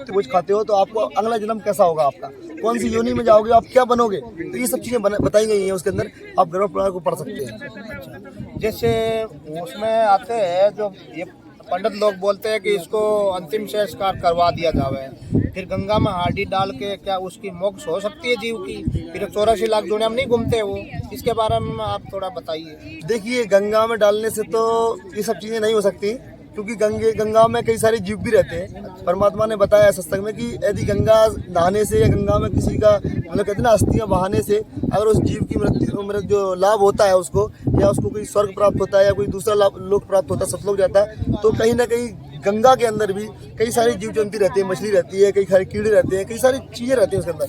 भोज खाते हो तो आपको अगला जन्म कैसा होगा, आपका कौन सी योनि में जाओगे, आप क्या बनोगे, तो ये सब चीजें बताई गई हैं उसके अंदर। आप गरुड़ पुराण को पढ़ सकते हैं। जैसे उसमें आते हैं जो ये पंडित लोग बोलते हैं कि इसको अंतिम संस्कार करवा दिया जावे, फिर गंगा में हाडी डाल के क्या उसकी मोक्ष हो सकती है जीव की? फिर 84 लाख दुनिया में नहीं घूमते वो, इसके बारे में आप थोड़ा बताइए। देखिए, गंगा में डालने से तो ये सब चीजें नहीं हो सकती, क्योंकि गंगा में कई सारे जीव भी रहते हैं। परमात्मा ने बताया सत्संग में कि यदि गंगा नहाने से या गंगा में किसी का मतलब कहते हैं ना अस्थियां बहाने से अगर उस जीव की मृत्यु जो लाभ होता है उसको, या उसको कोई स्वर्ग प्राप्त होता है या कोई दूसरा लोक प्राप्त होता है, सतलोक जाता है, तो कहीं ना कहीं गंगा के अंदर भी कई सारी जीव जंतु रहती है, मछली रहती है, कई सारे कीड़े रहते हैं, कई सारी चीजें रहती हैं उसके अंदर।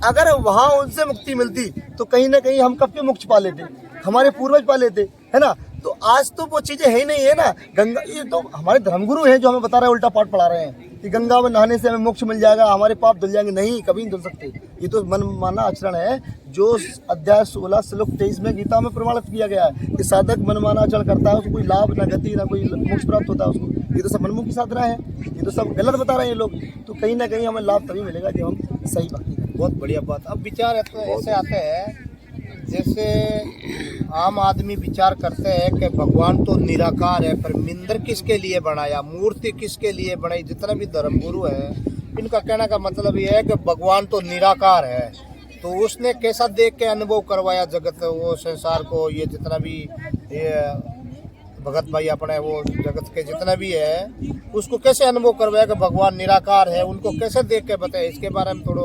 अगर वहाँ उनसे मुक्ति मिलती तो कहीं ना कहीं हम कब के मोक्ष पा लेते, हमारे पूर्वज पा लेते, है ना। तो आज तो वो चीजें है ही नहीं है ना। गंगा, ये तो हमारे धर्मगुरु हैं जो हमें बता रहे हैं, उल्टा पाठ पढ़ा रहे हैं कि गंगा में नहाने से हमें मोक्ष मिल जाएगा, हमारे पाप धुल जाएंगे। नहीं, कभी नहीं धुल सकते। ये तो मन माना आचरण है जो अध्याय 16 श्लोक 23 में गीता में प्रमाणित किया गया है कि साधक मनमाना आचरण करता है उसको कोई लाभ ना गति ना कोई मोक्ष प्राप्त होता है उसको। ये तो सब मनमुखी साधना है, ये तो सब गलत बता रहे हैं लोग। तो कहीं ना कहीं हमें लाभ तभी मिलेगा जब हम सही भक्ति करें। बहुत बढ़िया बात। अब विचार ऐसे आते हैं, जैसे आम आदमी विचार करते हैं कि भगवान तो निराकार है, पर मंदिर किसके लिए बनाया, मूर्ति किसके लिए बनाई। जितने भी धर्मगुरु है इनका कहने का मतलब ये है कि भगवान तो निराकार है, तो उसने कैसा देख के अनुभव करवाया जगत वो संसार को, ये जितना भी ये भगत भाई अपने वो जगत के जितना भी है उसको कैसे अनुभव करवाया कि भगवान निराकार है, उनको कैसे देख के बताए, इसके बारे में थोड़ा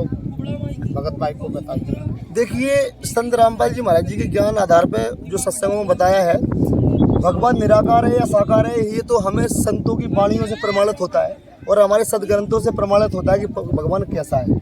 भगत भाई को बताइए। देखिए, संत रामपाल जी महाराज जी के ज्ञान आधार पर जो सत्संगों में बताया है, भगवान निराकार है या साकार है, ये तो हमें संतों की वाणियों से प्रमाणित होता है और हमारे सदग्रंथों से प्रमाणित होता है कि भगवान कैसा है।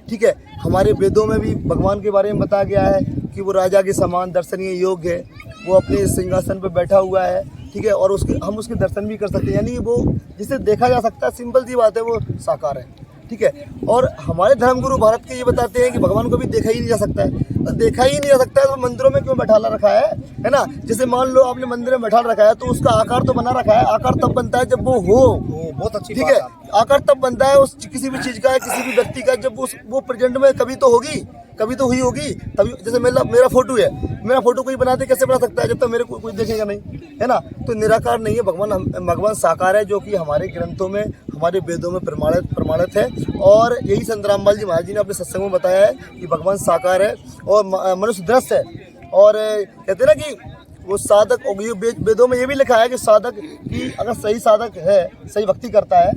ठीक है, हमारे वेदों में भी भगवान के बारे में बताया गया है कि वो राजा के समान दर्शनीय योग्य है, वो अपने सिंहासन पर बैठा हुआ है। ठीक है, और हम उसके दर्शन भी कर सकते हैं, यानी वो जिसे देखा जा सकता है, सिंपल सी बात है, वो साकार है। ठीक है, और हमारे धर्मगुरु भारत के ये बताते हैं कि भगवान को भी देखा ही नहीं जा सकता है। देखा ही नहीं जा सकता है तो मंदिरों में क्यों बैठा रखा है ना। जैसे मान लो आपने मंदिर में बैठा रखा है तो उसका आकार तो बना रखा है, आकार तब बनता है जब वो हो। बहुत अच्छी ठीक है, आकार तब बनता है उस किसी भी चीज का, किसी भी व्यक्ति का, जब वो प्रेजेंट में कभी तो होगी, कभी तो हुई होगी तभी। जैसे मेरा फोटो है, मेरा फोटो कोई बनाते कैसे बना सकता है जब तक मेरे को कोई देखेगा नहीं, है ना। तो निराकार नहीं है भगवान साकार है, जो कि हमारे ग्रंथों में हमारे वेदों में प्रमाणित है। और यही संत रामपाल जी महाराज जी ने अपने सत्संग में बताया है कि भगवान साकार है और मनुष्य दृश्य है। और कहते हैं ना कि वो साधक, वेदों में ये भी लिखा है कि साधक की अगर सही साधक है, सही भक्ति करता है,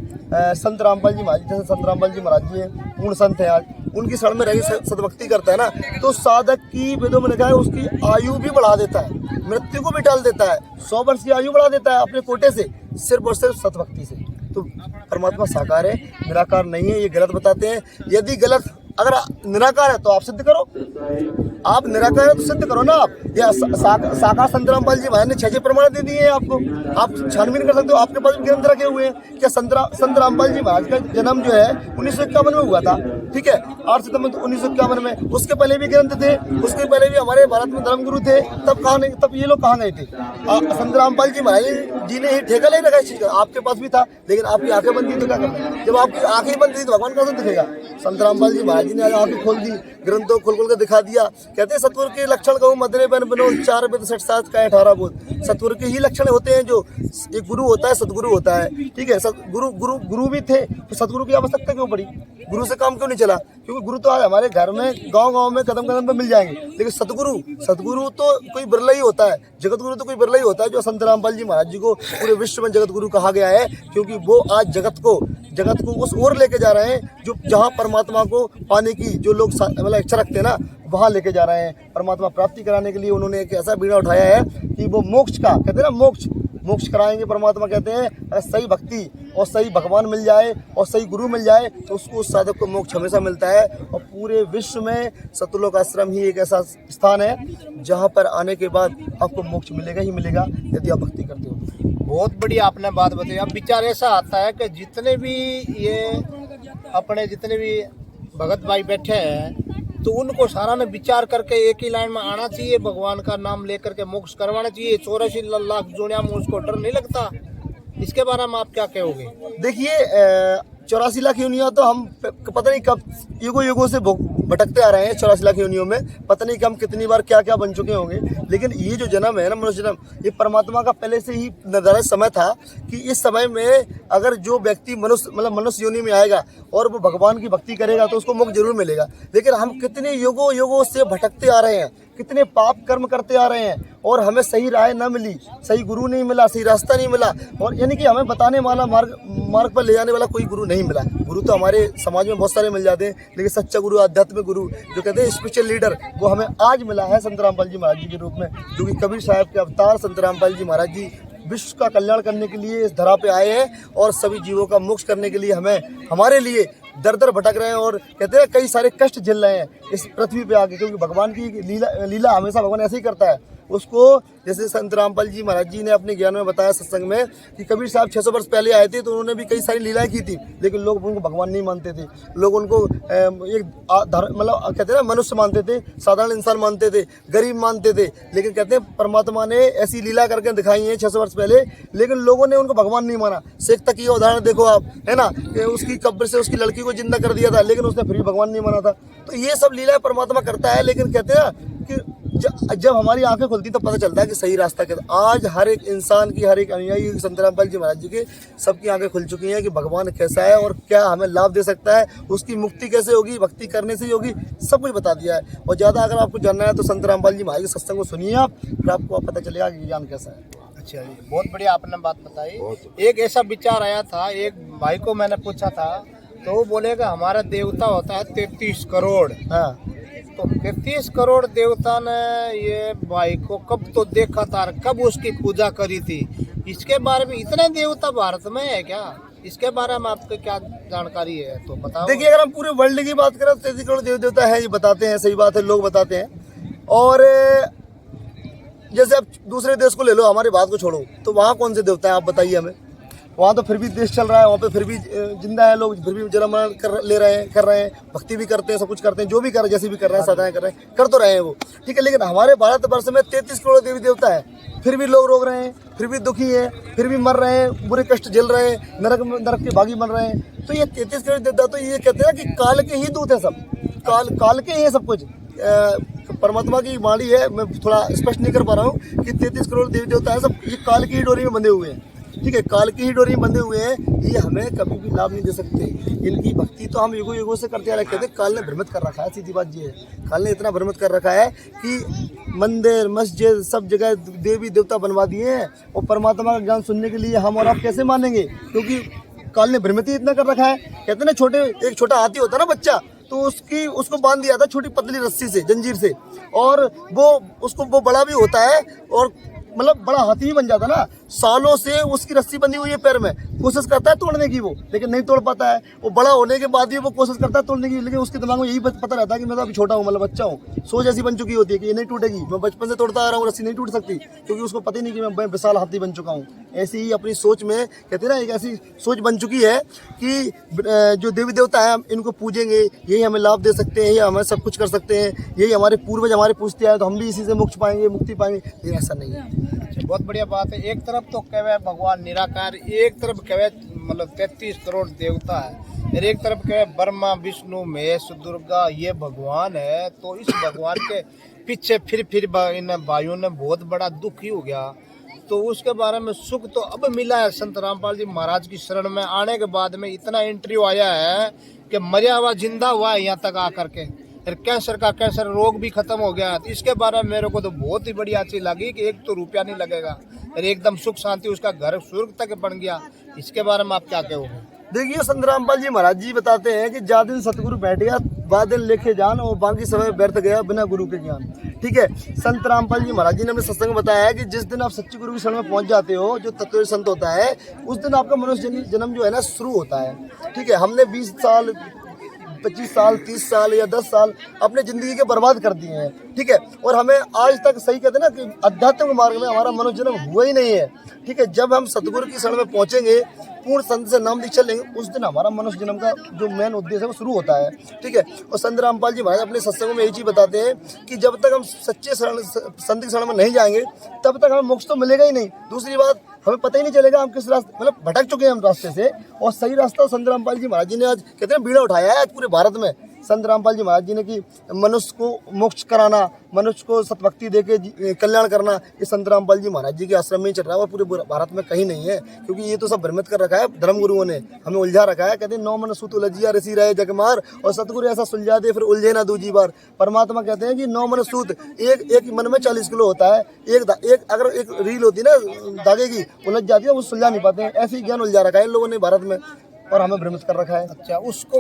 संत रामपाल जी महाराज, जैसे संत रामपाल जी महाराज जी हैं, पूर्ण संत हैं आज, उनकी शरण में रह सदभक्ति करता है ना, तो साधक की वेदों में लिखा है उसकी आयु भी बढ़ा देता है, मृत्यु को भी टाल देता है, 100 वर्ष की आयु बढ़ा देता है अपने कोटे से, सिर्फ और सिर्फ सतभक्ति से। तो परमात्मा साकार है, निराकार नहीं है, ये गलत बताते हैं। यदि गलत, अगर निराकार है तो आप सिद्ध करो, आप निराकार है तो सिद्ध करो ना। आप या साकार संत रामपाल जी महाराज ने 6 प्रमाण दे दिए हैं आपको, आप छानबीन कर सकते हो, आपके पास भी ग्रंथ रखे हुए हैं। क्या संत रामपाल जी महाराज का जन्म जो है 1951 में हुआ था, ठीक है, 8 सितंबर 1951 में। उसके पहले भी ग्रंथ थे, उसके पहले भी हमारे भारत में धर्मगुरु थे, तब ये लोग कहाँ गए थे? संत रामपाल जी महाराज जी ने ही ठेका ले रखा इस चीज का, आपके पास भी था, लेकिन आपकी आंखें बंद थी तो क्या करना? जब आपकी आंखें बंद थी तो भगवान कैसे दिखेगा? संत रामपाल जी महाराज जी ने आज आंखें खोल दी, ग्रंथों खोल के दिखा दिया। कहते हैं सत्वर के लक्षण कहूँ मदरे बन बनो 4 वेद 60 शास्त्र का 18 बोध। सत्वर के ही लक्षण होते हैं, जो एक गुरु होता है, सतगुरु होता है। ठीक है, गुरु भी थे, तो सतगुरु की आवश्यकता क्यों पड़ी? गुरु से काम क्यों नहीं चला? क्योंकि गुरु तो आज हमारे घर में, गांव में, कदम कदम पे मिल जाएंगे, लेकिन सतगुरु तो कोई बिरला ही होता है, जगत गुरु तो कोई बिरला ही होता है। जो संत रामपाल जी महाराज जी को पूरे विश्व में जगत गुरु कहा गया है, क्योंकि वो आज जगत को उस ओर लेके जा रहे हैं जो जहाँ परमात्मा को पाने की जो लोग मतलब इच्छा रखते हैं ना, वहाँ लेके जा रहे हैं। परमात्मा प्राप्ति कराने के लिए उन्होंने एक ऐसा बीड़ा उठाया है कि वो मोक्ष का, कहते हैं ना, मोक्ष कराएंगे। परमात्मा कहते हैं अगर सही भक्ति और सही भगवान मिल जाए और सही गुरु मिल जाए तो उसको, उस साधक को मोक्ष हमेशा मिलता है। और पूरे विश्व में सतलोक आश्रम ही एक ऐसा स्थान है जहाँ पर आने के बाद आपको मोक्ष मिलेगा ही मिलेगा, यदि आप भक्ति करते हो। बहुत बढ़िया आपने बात बताई। अब विचार ऐसा आता है कि जितने भी भगत भाई बैठे हैं, तो उनको सारा ने विचार करके एक ही लाइन में आना चाहिए, भगवान का नाम लेकर के मोक्ष करवाना चाहिए। 84 लाख दुनिया में उसको डर नहीं लगता? इसके बारे में आप क्या कहोगे? देखिए, 84 लाख योनियां तो हम पता नहीं कब युगों से भटकते आ रहे हैं। 84 लाख योनियों में पता नहीं कि हम कितनी बार क्या क्या बन चुके होंगे। लेकिन ये जो जन्म है ना, मनुष्य जन्म, ये परमात्मा का पहले से ही निर्धारित समय था कि इस समय में अगर जो व्यक्ति मनुष्य योनि में आएगा और वो भगवान की भक्ति करेगा तो उसको मोक्ष जरूर मिलेगा। लेकिन हम कितने युगों से भटकते आ रहे हैं, कितने पाप कर्म करते आ रहे हैं और हमें सही राह न मिली, सही गुरु नहीं मिला, सही रास्ता नहीं मिला, और यानी कि हमें बताने वाला मार्ग पर ले जाने वाला कोई गुरु नहीं मिला। गुरु तो हमारे समाज में बहुत सारे मिल जाते हैं, लेकिन सच्चा गुरु, आध्यात्मिक गुरु जो कहते हैं स्पिरिचुअल लीडर, वो हमें आज मिला है संत रामपाल जी महाराज जी के रूप में, जो कि कबीर साहब के अवतार संत रामपाल जी महाराज जी विश्व का कल्याण करने के लिए इस धरा पे आए हैं और सभी जीवों का मोक्ष करने के लिए हमारे लिए दर दर भटक रहे हैं और कहते हैं कई सारे कष्ट झेल रहे हैं इस पृथ्वी पे आके, क्योंकि भगवान की लीला हमेशा भगवान ऐसे ही करता है। उसको जैसे संत रामपाल जी महाराज जी ने अपने ज्ञान में बताया सत्संग में कि कबीर साहब 600 वर्ष पहले आए थे तो उन्होंने भी कई सारी लीलाएं की थी, लेकिन लोग उनको भगवान नहीं मानते थे। लोग उनको एक कहते हैं ना मनुष्य मानते थे, साधारण इंसान मानते थे, गरीब मानते थे। लेकिन कहते हैं परमात्मा ने ऐसी लीला करके दिखाई है 600 वर्ष पहले, लेकिन लोगों ने उनको भगवान नहीं माना। शेख तकी का उदाहरण देखो आप, है ना, उसकी कब्र से उसकी लड़की को जिंदा कर दिया था, लेकिन उसने फिर भी भगवान नहीं माना था। तो ये सब लीलाएं परमात्मा करता है। लेकिन कहते हैं कि जब हमारी आंखें खुलती तो पता चलता है कि सही रास्ता क्या। आज हर एक इंसान की, हर एक अनुयायी संत रामपाल जी महाराज जी के सबकी आंखें खुल चुकी हैं कि भगवान कैसा है और क्या हमें लाभ दे सकता है, उसकी मुक्ति कैसे होगी, भक्ति करने से ही होगी, सब कुछ बता दिया है। और ज़्यादा अगर आपको जानना है तो संत रामपाल जी महाराज के सत्संग को सुनिए आप, फिर आपको पता चलेगा कि ज्ञान कैसा है। अच्छा जी, बहुत बढ़िया आपने बात बताई। एक ऐसा विचार आया था, एक भाई को मैंने पूछा था तो वो बोलेगा हमारा देवता होता है 33 करोड़। हाँ, तो 33 करोड़ देवता ने ये भाई को कब तो देखा था, कब उसकी पूजा करी थी। इसके बारे में इतने देवता भारत में है क्या, इसके बारे में आपको क्या जानकारी है तो बताओ। देखिए, अगर हम पूरे वर्ल्ड की बात करें तो 33 करोड़ देव देवता है, ये बताते हैं, सही बात है, लोग बताते हैं। और जैसे आप दूसरे देश को ले लो, हमारे भारत को छोड़ो, तो वहाँ कौन से देवता है आप बताइए हमें। वहाँ तो फिर भी देश चल रहा है, वहाँ पे फिर भी जिंदा है लोग, फिर भी जन्म मरण कर रहे हैं, भक्ति भी करते हैं, सब कुछ करते हैं, जो भी कर रहे हैं, जैसे भी कर रहे हैं, साधनाएं कर रहे हैं, कर तो रहे हैं वो, ठीक है। लेकिन हमारे भारत वर्ष में 33 करोड़ देवी देवता है, फिर भी लोग रोग रहे हैं, फिर भी दुखी है, फिर भी मर रहे हैं, बुरे कष्ट झेल रहे हैं, नरक के भागी बन रहे हैं। तो ये 33 करोड़ देवता तो ये कहते हैं कि काल के ही दूत है सब, काल के ही है सब कुछ। परमात्मा की वाणी है, मैं थोड़ा स्पष्ट नहीं कर पा रहा हूँ कि 33 करोड़ देवी देवता है सब, ये काल की ही डोरी में बंधे हुए हैं, ठीक है, काल की ही डोरी में बंधे हुए हैं। ये हमें कभी भी लाभ नहीं दे सकते। इनकी भक्ति तो हम युगों से करते आ रहे, कहते काल ने भ्रमित कर रखा है, सीधी बात ये है। काल ने इतना भ्रमित कर रखा है कि मंदिर मस्जिद सब जगह देवी देवता बनवा दिए हैं, और परमात्मा का ज्ञान सुनने के लिए हम और आप कैसे मानेंगे, क्योंकि काल ने भ्रमित ही इतना कर रखा है। कहते ना एक छोटा हाथी होता है ना बच्चा, तो उसको बांध दिया था छोटी पतली रस्सी से, जंजीर से, और वो बड़ा भी होता है और मतलब बड़ा हाथी ही बन जाता ना। सालों से उसकी रस्सी बंधी हुई है पैर में, कोशिश करता है तोड़ने की वो, लेकिन नहीं तोड़ पाता है। वो बड़ा होने के बाद भी वो कोशिश करता है तोड़ने की, लेकिन उसके दिमाग में यही पता रहता है कि मैं तो अभी छोटा हूँ, मतलब बच्चा हूँ। सोच ऐसी बन चुकी होती है कि ये नहीं टूटेगी, मैं बचपन से तोड़ता आ रहा हूँ, रस्सी नहीं टूट सकती, क्योंकि उसको पता ही नहीं कि मैं विशाल हाथी बन चुका हूँ। ऐसी ही अपनी सोच में कहते हैं ना, एक ऐसी सोच बन चुकी है कि जो देवी देवता है इनको पूजेंगे, यही हमें लाभ दे सकते हैं, यही हमें सब कुछ कर सकते हैं, यही हमारे पूर्वज हमारे पूछते आए तो हम भी इसी से मुक्ति पाएंगे। लेकिन ऐसा नहीं है। बहुत बढ़िया बात है। एक तरफ तो कहवे भगवान निराकार, एक तरफ कहवे मतलब 33 करोड़ देवता है, और एक तरफ कहवे ब्रह्मा विष्णु महेश दुर्गा ये भगवान है। तो इस भगवान के पीछे फिर इन भाइयों ने बहुत बड़ा दुख ही हो गया। तो उसके बारे में सुख तो अब मिला है संत रामपाल जी महाराज की शरण में आने के बाद में। इतना इंटरव्यू आया है कि मरा हुआ जिंदा हुआ है यहाँ तक आकर के, फिर कैंसर रोग भी खत्म हो गया। तो इसके बारे में मेरे को तो बहुत ही बढ़िया चीज लगी कि एक तो रुपया नहीं लगेगा, और एकदम सुख शांति, उसका घर स्वर्ग तक बन गया। इसके बारे में आप क्या कहोगे? देखिए, संत रामपाल जी महाराज जी बताते हैं कि जा दिन सतगुरु बैठ गया, बादल लेके जान, और बाकी समय व्यर्थ गया बिना गुरु के ज्ञान। ठीक है, संत रामपाल जी महाराज जी ने अपने सत्संग में बताया है कि जिस दिन आप सच्चे गुरु की शरण में पहुंच जाते हो, जो तत्व संत होता है, उस दिन आपका मनुष्य जन्म जो है ना शुरू होता है। ठीक है, हमने 20 साल 25 साल 30 साल या 10 साल अपने जिंदगी के बर्बाद कर दिए हैं। ठीक है, और हमें आज तक सही कहते हैं ना कि आध्यात्मिक मार्ग में हमारा मनुष्य जन्म हुआ ही नहीं है। ठीक है, जब हम सतगुरु की शरण में पहुंचेंगे पूर्ण संत से नाम दीक्षा लेंगे उस दिन हमारा मनुष्य जन्म का जो मेन उद्देश्य है वो शुरू होता है। ठीक है। और संत रामपाल जी महाराज अपने सत्संगों में यही चीज बताते हैं कि जब तक हम सच्चे संत की शरण में नहीं जाएंगे तब तक हमें मोक्ष तो मिलेगा ही नहीं। दूसरी बात, हमें पता ही नहीं चलेगा हम किस रास्ते, मतलब भटक चुके हैं हम रास्ते से, और सही रास्ता संत रामपाल जी महाराज जी ने आज कहते हैं बीड़ा उठाया है आज पूरे भारत में। संत रामपाल जी महाराज जी ने कि मनुष्य को मोक्ष कराना, मनुष्य को सतभक्ति देके कल्याण करना, ये संत रामपाल जी महाराज जी के आश्रम में ही चल रहा है और पूरे भारत में कहीं नहीं है। क्योंकि ये तो सब भ्रमित कर रखा है धर्म गुरुओं ने, हमें उलझा रखा है। कहते हैं 9 मन सूत उलझिया ऋषि रहे जगमार, और सतगुरु ऐसा सुलझा दे फिर उलझे ना दूजी बार। परमात्मा कहते हैं कि 9 मन सूत, एक मन में 40 किलो होता है। एक अगर एक रील होती है ना धागे की, उलझ जाती है, वो सुलझा नहीं पाते हैं। ऐसे ही ज्ञान उलझा रखा है इन लोगों ने भारत में और हमें भ्रमित कर रखा है। अच्छा, उसको